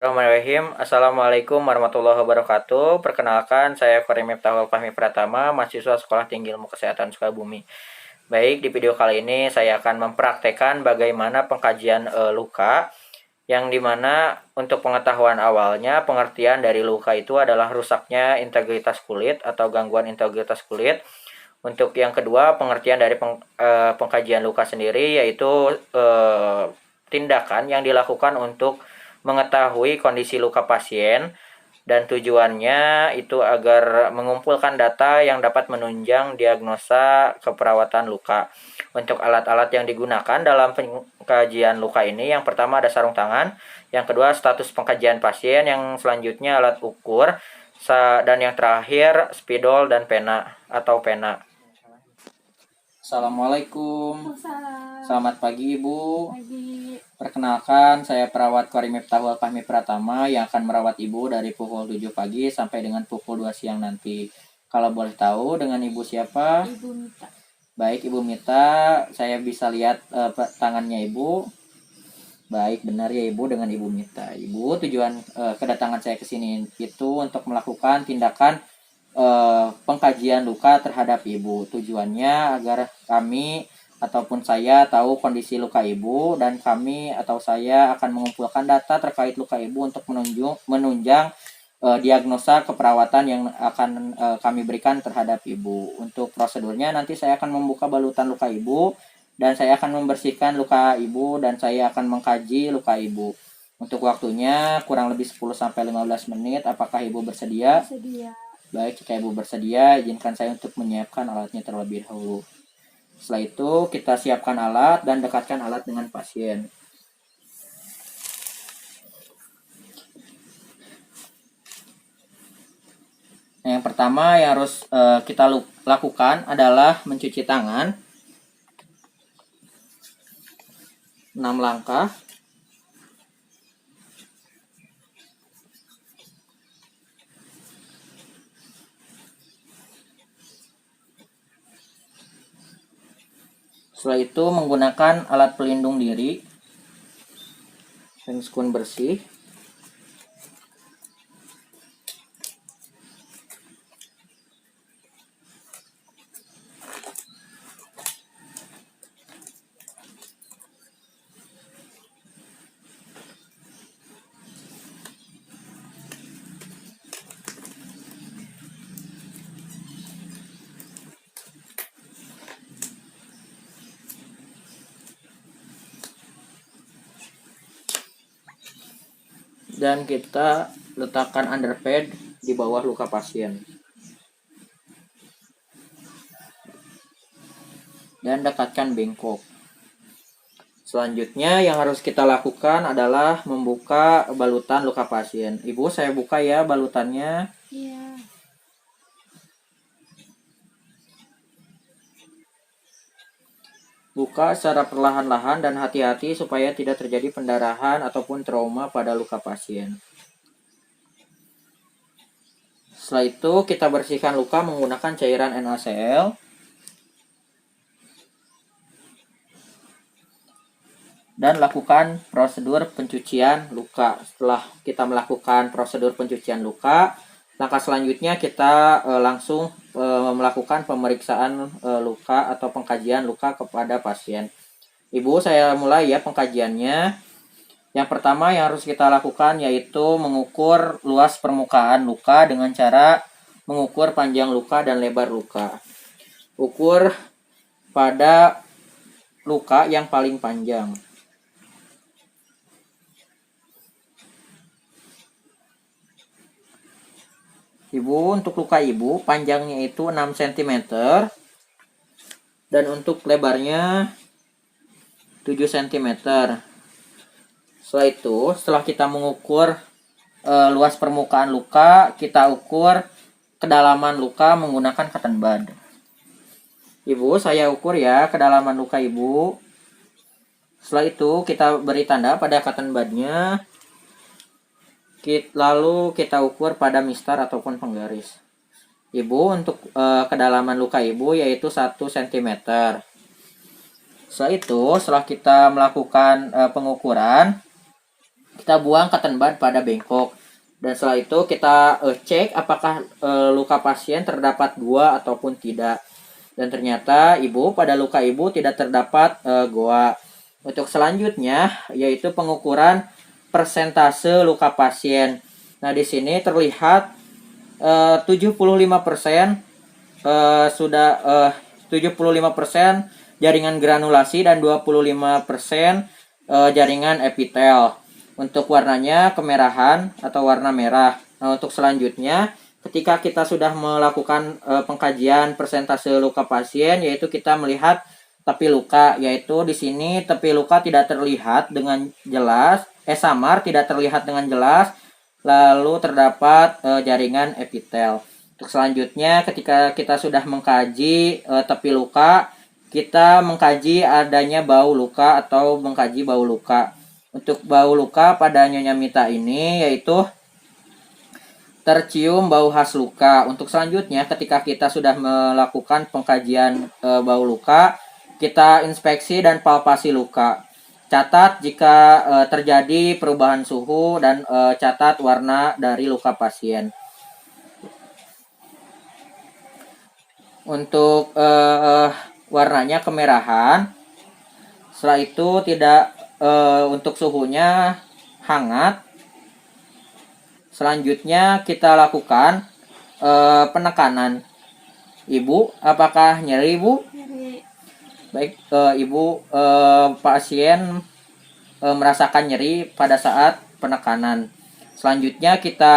Bismillahirrahmanirrahim. Assalamualaikum warahmatullahi wabarakatuh. Perkenalkan, saya Fahri Miftahul Fahmi Pratama, mahasiswa Sekolah Tinggi Ilmu Kesehatan Sukabumi. Baik, di video kali ini saya akan mempraktekkan bagaimana pengkajian luka, yang dimana untuk pengetahuan awalnya, pengertian dari luka itu adalah rusaknya integritas kulit atau gangguan integritas kulit. Untuk yang kedua, pengertian dari pengkajian luka sendiri yaitu tindakan yang dilakukan untuk mengetahui kondisi luka pasien, dan tujuannya itu agar mengumpulkan data yang dapat menunjang diagnosa keperawatan luka. Untuk alat-alat yang digunakan dalam pengkajian luka ini, yang pertama ada sarung tangan, yang kedua status pengkajian pasien, yang selanjutnya alat ukur, dan yang terakhir spidol dan pena atau pena. Assalamualaikum. Selamat pagi Ibu. Pagi. Perkenalkan, saya perawat Fahri Miftahul Fahmi Pratama yang akan merawat Ibu dari pukul 7 pagi sampai dengan pukul 2 siang nanti. Kalau boleh tahu, dengan Ibu siapa? Ibu Mita. Baik, Ibu Mita. Saya bisa lihat tangannya Ibu. Baik, benar ya Ibu, dengan Ibu Mita. Ibu, tujuan kedatangan saya ke sini itu untuk melakukan tindakan pengkajian luka terhadap Ibu. Tujuannya agar kami ataupun saya tahu kondisi luka Ibu, dan kami atau saya akan mengumpulkan data terkait luka Ibu untuk menunjang diagnosa keperawatan yang akan kami berikan terhadap Ibu. Untuk prosedurnya, nanti saya akan membuka balutan luka Ibu, dan saya akan membersihkan luka Ibu, dan saya akan mengkaji luka Ibu. Untuk waktunya kurang lebih 10-15 menit. Apakah Ibu bersedia? Bersedia. Baik, jika Ibu bersedia, izinkan saya untuk menyiapkan alatnya terlebih dahulu. Setelah itu, kita siapkan alat dan dekatkan alat dengan pasien. Nah, yang pertama yang harus kita lakukan adalah mencuci tangan. 6 langkah. Setelah itu menggunakan alat pelindung diri hand spoon bersih. Dan kita letakkan underpad di bawah luka pasien. Dan dekatkan bengkok. Selanjutnya yang harus kita lakukan adalah membuka balutan luka pasien. Ibu, saya buka ya balutannya. Iya. Buka secara perlahan-lahan dan hati-hati supaya tidak terjadi pendarahan ataupun trauma pada luka pasien. Setelah itu kita bersihkan luka menggunakan cairan NaCl. Dan lakukan prosedur pencucian luka. Setelah kita melakukan prosedur pencucian luka, langkah selanjutnya kita langsung melakukan pemeriksaan luka atau pengkajian luka kepada pasien. Ibu, saya mulai ya pengkajiannya. Yang pertama yang harus kita lakukan yaitu mengukur luas permukaan luka dengan cara mengukur panjang luka dan lebar luka. Ukur pada luka yang paling panjang. Ibu, untuk luka Ibu panjangnya itu 6 cm dan untuk lebarnya 7 cm. Setelah kita mengukur luas permukaan luka, kita ukur kedalaman luka menggunakan cotton bud. Ibu, saya ukur ya kedalaman luka Ibu. Setelah itu kita beri tanda pada cotton budnya. Lalu kita ukur pada mistar ataupun penggaris. Ibu, untuk kedalaman luka Ibu yaitu 1 cm. Setelah itu, setelah kita melakukan pengukuran, kita buang cotton bud pada bengkok. Dan setelah itu kita cek apakah luka pasien terdapat goa ataupun tidak. Dan ternyata pada luka ibu tidak terdapat goa. Untuk selanjutnya yaitu pengukuran persentase luka pasien. Nah, di sini terlihat 75% sudah 75% jaringan granulasi dan 25% jaringan epitel. Untuk warnanya kemerahan atau warna merah. Nah, untuk selanjutnya ketika kita sudah melakukan pengkajian persentase luka pasien, yaitu kita melihat tepi luka, yaitu di sini tepi luka tidak terlihat dengan jelas, samar tidak terlihat dengan jelas, lalu terdapat jaringan epitel. Untuk selanjutnya ketika kita sudah mengkaji tepi luka, kita mengkaji adanya bau luka atau mengkaji bau luka. Untuk bau luka pada Nyonya Mita ini yaitu tercium bau khas luka. Untuk selanjutnya ketika kita sudah melakukan pengkajian bau luka, kita inspeksi dan palpasi luka. Catat jika terjadi perubahan suhu dan catat warna dari luka pasien. Untuk warnanya kemerahan. Setelah itu tidak untuk suhunya hangat. Selanjutnya kita lakukan penekanan. Ibu, apakah nyeri, Ibu? Nyeri. Baik, Ibu, pasien merasakan nyeri pada saat penekanan. Selanjutnya kita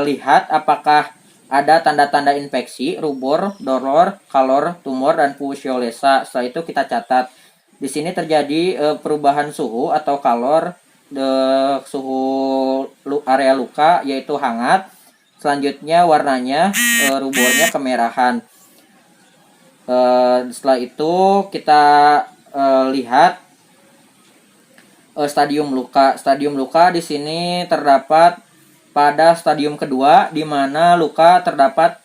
lihat apakah ada tanda-tanda infeksi, rubor, dolor, kalor, tumor, dan pusiolesa. Setelah itu kita catat. Di sini terjadi perubahan suhu atau kalor, suhu area luka yaitu hangat. Selanjutnya warnanya rubornya kemerahan. Setelah itu kita lihat stadium luka. Stadium luka di sini terdapat pada stadium kedua, di mana luka terdapat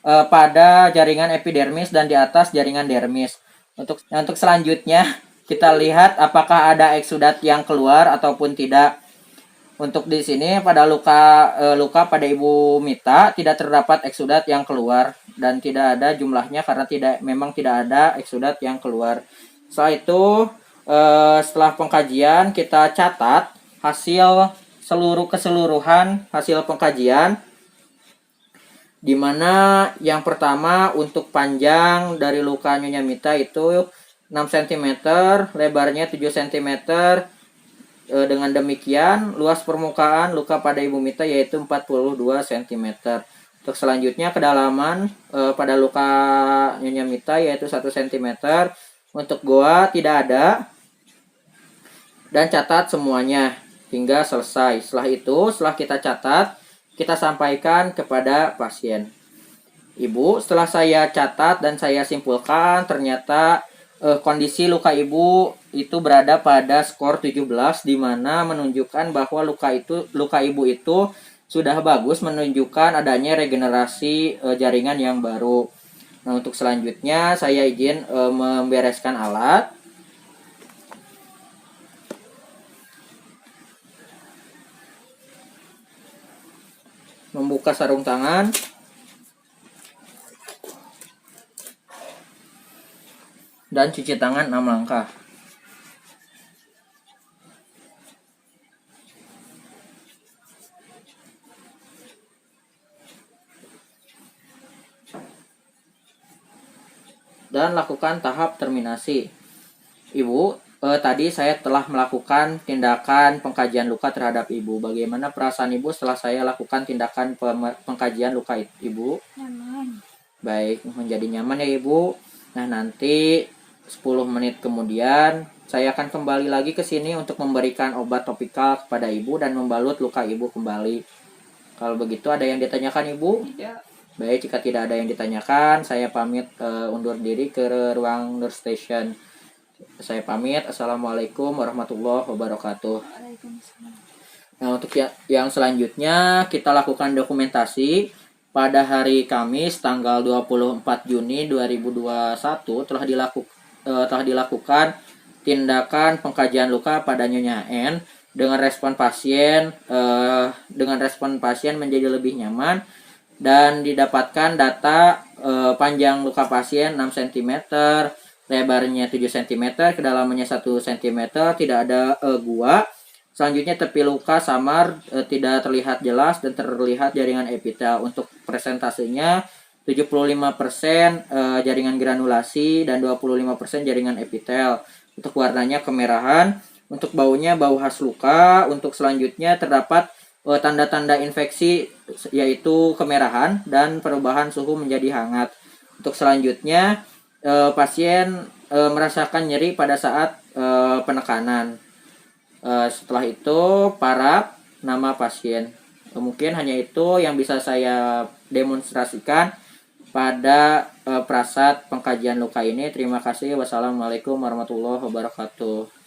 pada jaringan epidermis dan di atas jaringan dermis. Untuk selanjutnya kita lihat apakah ada eksudat yang keluar ataupun tidak. Untuk di sini pada luka pada Ibu Mita tidak terdapat eksudat yang keluar dan tidak ada jumlahnya karena memang tidak ada eksudat yang keluar. Setelah itu setelah pengkajian kita catat hasil keseluruhan hasil pengkajian, di mana yang pertama untuk panjang dari luka Nyonya Mita itu 6 cm, lebarnya 7 cm. Dengan demikian luas permukaan luka pada Ibu Mita yaitu 42 cm. Untuk selanjutnya kedalaman pada luka Nyonya Mita yaitu 1 cm. Untuk goa tidak ada. Dan catat semuanya hingga selesai. Setelah itu, setelah kita catat, kita sampaikan kepada pasien. Ibu, setelah saya catat dan saya simpulkan, ternyata kondisi luka Ibu itu berada pada skor 17, di mana menunjukkan bahwa luka Ibu itu sudah bagus, menunjukkan adanya regenerasi jaringan yang baru. Nah, untuk selanjutnya saya izin membereskan alat. Membuka sarung tangan. Dan cuci tangan 6 langkah. Dan lakukan tahap terminasi. Ibu, tadi saya telah melakukan tindakan pengkajian luka terhadap Ibu. Bagaimana perasaan Ibu setelah saya lakukan tindakan pengkajian luka Ibu? Nyaman. Baik, menjadi nyaman ya Ibu. Nah, nanti 10 menit kemudian saya akan kembali lagi ke sini untuk memberikan obat topikal kepada Ibu dan membalut luka Ibu kembali. Kalau begitu ada yang ditanyakan Ibu? Tidak. Baik, jika tidak ada yang ditanyakan, saya pamit undur diri ke ruang nurse station. Saya pamit. Assalamualaikum warahmatullahi wabarakatuh. Waalaikumsalam. Nah, untuk yang selanjutnya kita lakukan dokumentasi. Pada hari Kamis tanggal 24 Juni 2021 telah dilakukan tindakan pengkajian luka pada Nyonya N. dengan respon pasien menjadi lebih nyaman, dan didapatkan data panjang luka pasien 6 cm, lebarnya 7 cm, kedalamannya 1 cm, tidak ada gua. Selanjutnya tepi luka samar, tidak terlihat jelas dan terlihat jaringan epitel. Untuk presentasinya 75% jaringan granulasi dan 25% jaringan epitel. Untuk warnanya kemerahan. Untuk baunya bau khas luka. Untuk selanjutnya terdapat tanda-tanda infeksi, yaitu kemerahan dan perubahan suhu menjadi hangat. Untuk selanjutnya pasien merasakan nyeri pada saat penekanan. Setelah itu paraf, nama pasien. Mungkin hanya itu yang bisa saya demonstrasikan pada prasat pengkajian luka ini. Terima kasih. Wassalamualaikum warahmatullahi wabarakatuh.